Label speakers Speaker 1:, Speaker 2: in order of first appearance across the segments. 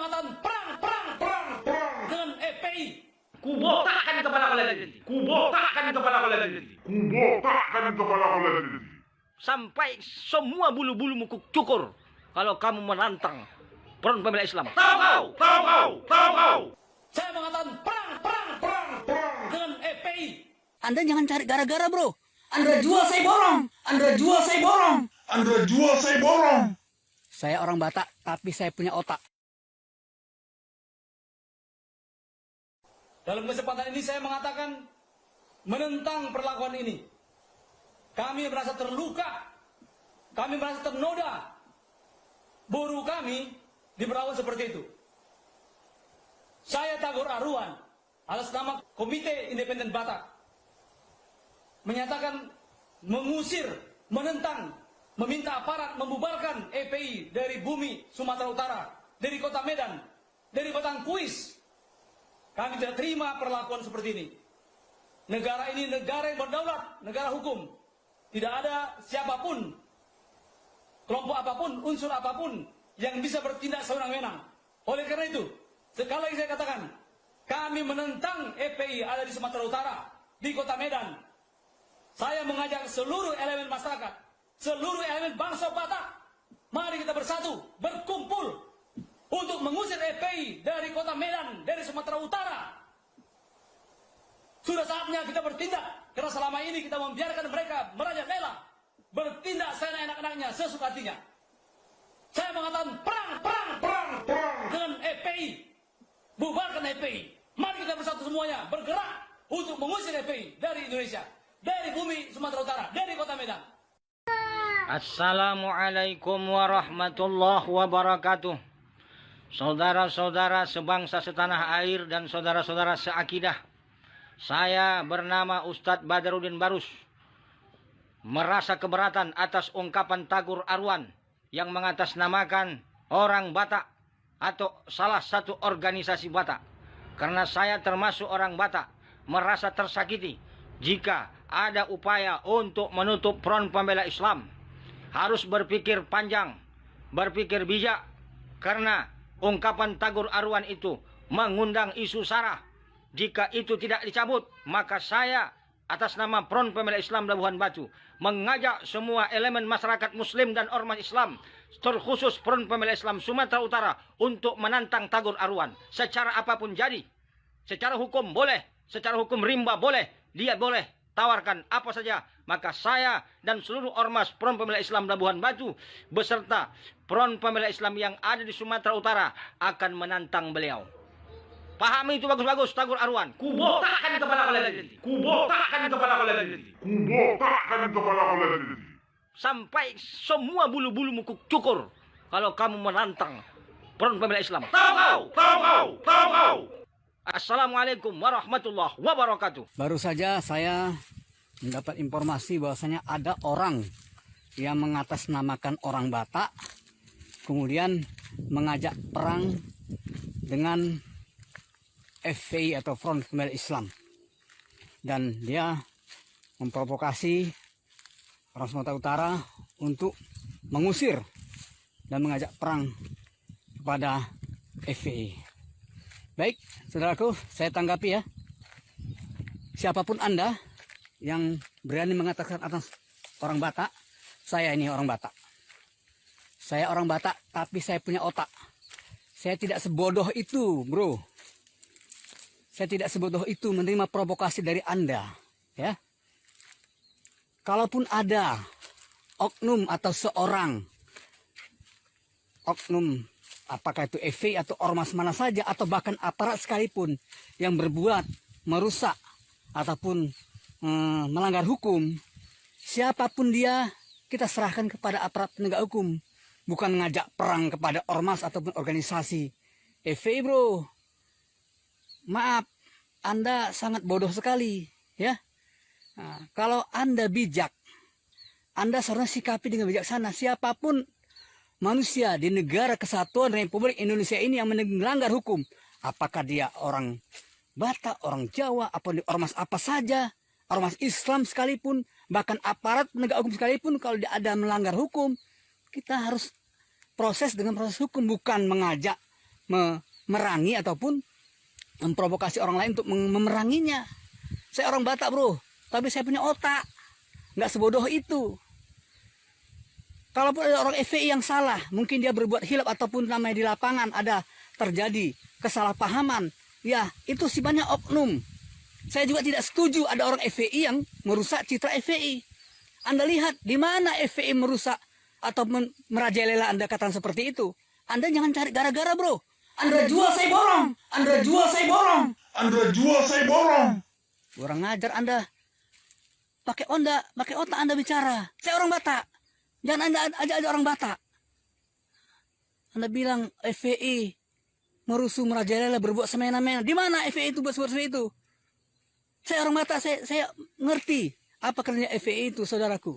Speaker 1: mengatakan perang dengan FPI.
Speaker 2: Kubotakkan kepala kalian nanti. Kubotakkan kepala kalian nanti.
Speaker 3: Kubotakkan kepala kalian nanti.
Speaker 2: Sampai semua bulu-bulumu kucukur kalau kamu menantang Front Pembela Islam. Tahu kau.
Speaker 1: Saya mengatakan perang dengan FPI.
Speaker 4: Anda jangan cari gara-gara, bro. Anda jual, saya borong. Anda jual, saya borong.
Speaker 3: Anda jual, saya borong.
Speaker 4: Saya orang Batak, tapi saya punya otak.
Speaker 1: Dalam kesempatan ini saya mengatakan menentang perlakuan ini. Kami merasa terluka, kami merasa ternoda. Buruh kami diperlakukan seperti itu. Saya Tagor Arwan atas nama Komite Independen Batak menyatakan mengusir, menentang, meminta aparat membubarkan FPI dari bumi Sumatera Utara, dari kota Medan, dari Batang Kuis. Kami tidak terima perlakuan seperti ini. Negara ini negara yang berdaulat, negara hukum. Tidak ada siapapun, kelompok apapun, unsur apapun yang bisa bertindak sewenang-wenang. Oleh karena itu, sekali lagi saya katakan, kami menentang FPI ada di Sumatera Utara, di kota Medan. Saya mengajak seluruh elemen masyarakat, seluruh elemen bangsa Batak, mari kita bersatu, berkumpul untuk mengusir FPI dari kota Medan, dari Sumatera Utara. Sudah saatnya kita bertindak, karena selama ini kita membiarkan mereka merajalela, bertindak seenak-enaknya, sesuka hatinya. Saya mengatakan perang dengan FPI, bubarkan FPI. Mari kita bersatu semuanya, bergerak untuk mengusir FPI dari Indonesia, dari bumi Sumatera Utara, dari kota Medan.
Speaker 2: Assalamualaikum warahmatullahi wabarakatuh. Saudara-saudara sebangsa setanah air dan saudara-saudara seakidah. Saya bernama Ustadz Badarudin Barus. Merasa keberatan atas ungkapan Tagor Arwan yang mengatasnamakan orang Batak atau salah satu organisasi Batak. Karena saya termasuk orang Batak, merasa tersakiti jika ada upaya untuk menutup Front Pembela Islam. Harus berpikir panjang, berpikir bijak, karena ungkapan Tagor Arwan itu mengundang isu sara. Jika itu tidak dicabut, maka saya atas nama Front Pembela Islam Labuhan Batu mengajak semua elemen masyarakat Muslim dan ormas Islam, terkhusus Front Pembela Islam Sumatera Utara, untuk menantang Tagor Arwan. Secara apapun jadi, secara hukum boleh, secara hukum rimba boleh, dia boleh tawarkan apa saja. Maka saya dan seluruh ormas Front Pembela Islam Labuhan Batu beserta Front Pembela Islam yang ada di Sumatera Utara akan menantang beliau. Pahami itu bagus-bagus, Tagor Arwan. Kubotakkan kepala kalian nanti. Kubotakkan kepala kalian nanti.
Speaker 3: Kubotakkan kepala kalian nanti.
Speaker 2: Sampai semua bulu-bulumu kucukur kalau kamu menantang Front Pembela Islam. Tahu kau. Assalamualaikum warahmatullahi wabarakatuh.
Speaker 4: Baru saja saya mendapat informasi bahwasanya ada orang yang mengatasnamakan orang Batak, kemudian mengajak perang dengan FPI atau Front Pembela Islam, dan dia memprovokasi orang Sumatera Utara untuk mengusir dan mengajak perang kepada FPI. Baik, saudaraku, saya tanggapi ya. Siapapun Anda yang berani mengatakan atas orang Batak, saya ini orang Batak. Saya orang Batak, tapi saya punya otak. Saya tidak sebodoh itu, bro. Saya tidak sebodoh itu menerima provokasi dari Anda, ya. Kalaupun ada oknum atau seorang oknum, apakah itu FPI atau ormas mana saja, atau bahkan aparat sekalipun yang berbuat merusak ataupun melanggar hukum, siapapun dia, kita serahkan kepada aparat penegak hukum, bukan ngajak perang kepada ormas ataupun organisasi FPI, bro. Maaf, Anda sangat bodoh sekali, ya. Nah, kalau Anda bijak, Anda seharusnya sikapi dengan bijaksana. Siapapun manusia di negara kesatuan Republik Indonesia ini yang melanggar hukum, apakah dia orang Batak, orang Jawa, apa ormas apa saja, ormas Islam sekalipun, bahkan aparat penegak hukum sekalipun, kalau dia ada melanggar hukum, kita harus proses dengan proses hukum, bukan mengajak memerangi ataupun memprovokasi orang lain untuk memeranginya. Saya orang Batak bro, tapi saya punya otak, nggak sebodoh itu. Kalaupun ada orang FPI yang salah, mungkin dia berbuat hilaf ataupun namanya di lapangan ada terjadi kesalahpahaman, ya itu sifatnya oknum. Saya juga tidak setuju ada orang FPI yang merusak citra FPI. Anda lihat di mana FPI merusak atau merajalela Anda katakan seperti itu. Anda jangan cari gara-gara bro. Anda jual saya borong. Anda jual saya borong.
Speaker 3: Anda jual saya borong.
Speaker 4: Kurang ngajar Anda. Pakai otak Anda bicara. Saya orang Batak. Jangan Anda aja orang Batak. Anda bilang FPI merusuh merajalela berbuat semena-mena. Di mana FPI itu buat seperti itu? Saya orang Batak, saya ngerti apa kerjanya FPI itu, saudaraku.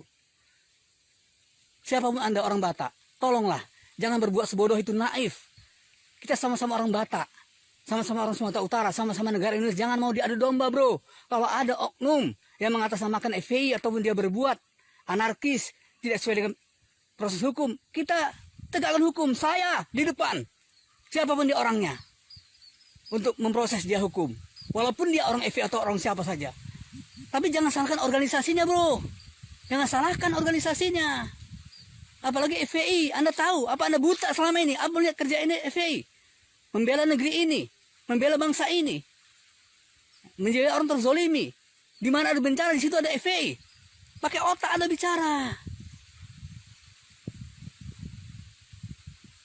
Speaker 4: Siapapun Anda orang Batak, tolonglah jangan berbuat sebodoh itu, naif. Kita sama-sama orang Batak, sama-sama orang Sumatera Utara, sama-sama negara Indonesia. Jangan mau diadu domba bro. Kalau ada oknum yang mengatasnamakan FPI ataupun dia berbuat anarkis, tidak sesuai dengan proses hukum, kita tegakkan hukum. Saya di depan, siapapun dia orangnya, untuk memproses dia hukum. Walaupun dia orang FPI atau orang siapa saja. Tapi jangan salahkan organisasinya bro. Jangan salahkan organisasinya. Apalagi FPI, Anda tahu, apa Anda buta selama ini? Apa lihat kerja ini FPI? Membela negeri ini, membela bangsa ini. Menjadi orang terzolimi. Di mana ada bencana, di situ ada FPI. Pakai otak Anda bicara.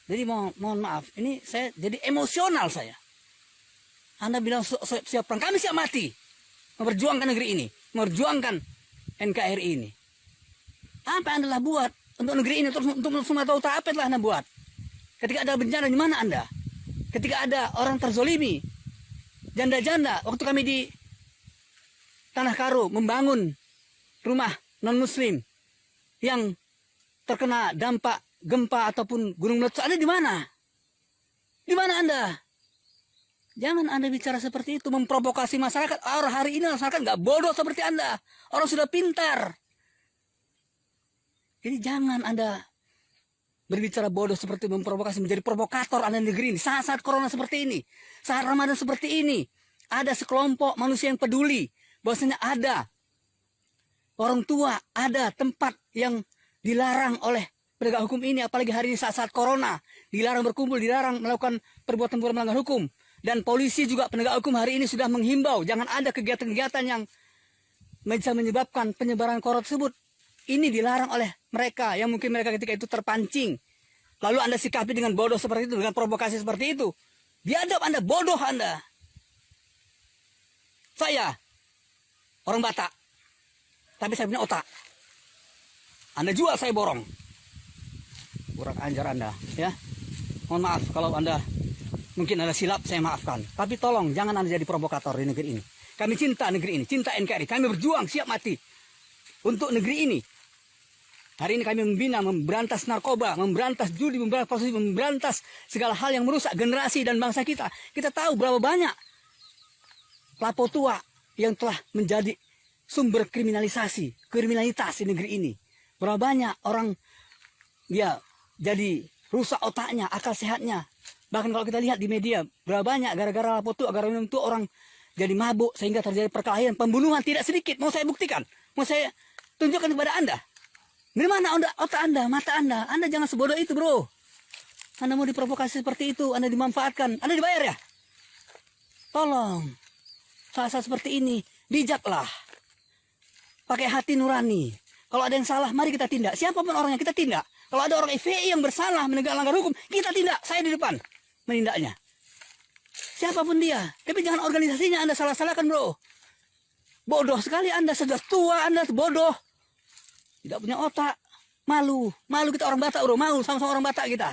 Speaker 4: Jadi mohon maaf, ini saya jadi emosional saya. Anda bilang siap perang, kami siap mati. Memperjuangkan negeri ini, memperjuangkan NKRI ini. Apa yang Anda buat untuk negeri ini, untuk Sumatera Utara, apa yang telah Anda buat? Ketika ada bencana, di mana Anda? Ketika ada orang terzolimi, janda-janda, waktu kami di Tanah Karo membangun rumah non-muslim yang terkena dampak gempa ataupun gunung meletus, Anda di mana? Di mana Anda? Jangan Anda bicara seperti itu, memprovokasi masyarakat. Orang hari ini masyarakat nggak bodoh seperti Anda. Orang sudah pintar. Jadi jangan Anda berbicara bodoh seperti memprovokasi, menjadi provokator Anda negeri ini. Saat-saat corona seperti ini, saat Ramadan seperti ini, ada sekelompok manusia yang peduli. Bahwasanya ada orang tua, ada tempat yang dilarang oleh penegak hukum ini. Apalagi hari ini saat-saat corona, dilarang berkumpul, dilarang melakukan perbuatan melanggar hukum. Dan polisi juga penegak hukum hari ini sudah menghimbau jangan ada kegiatan-kegiatan yang bisa menyebabkan penyebaran corona tersebut. Ini dilarang oleh mereka yang mungkin mereka ketika itu terpancing. Lalu Anda sikapi dengan bodoh seperti itu, dengan provokasi seperti itu. Biadab Anda, bodoh Anda. Saya orang Batak, tapi saya punya otak. Anda jual, saya borong. Kurang ajar Anda, ya. Mohon maaf kalau Anda mungkin ada silap, saya maafkan. Tapi tolong jangan Anda jadi provokator di negeri ini. Kami cinta negeri ini, cinta NKRI. Kami berjuang siap mati untuk negeri ini. Hari ini kami membina, memberantas narkoba, memberantas judi, memberantas prostitusi, memberantas segala hal yang merusak generasi dan bangsa kita. Kita tahu berapa banyak lapo tua yang telah menjadi sumber kriminalitas di negeri ini. Berapa banyak orang dia jadi rusak otaknya, akal sehatnya. Bahkan kalau kita lihat di media, berapa banyak gara-gara lapo tua, gara-gara minum tua orang jadi mabuk sehingga terjadi perkelahian, pembunuhan tidak sedikit. Mau saya buktikan, mau saya tunjukkan kepada Anda. Dari mana otak Anda, mata Anda? Anda jangan sebodoh itu bro. Anda mau diprovokasi seperti itu, Anda dimanfaatkan, Anda dibayar ya? Tolong, saat-saat seperti ini, bijaklah. Pakai hati nurani. Kalau ada yang salah, mari kita tindak. Siapapun orangnya, kita tindak. Kalau ada orang FPI yang bersalah menegakkan langgar hukum, kita tindak. Saya di depan menindaknya. Siapapun dia. Tapi jangan organisasinya Anda salah-salahkan bro. Bodoh sekali Anda, sudah tua Anda, bodoh. Tidak punya otak. Malu kita orang Batak bro, malu sama-sama orang Batak kita.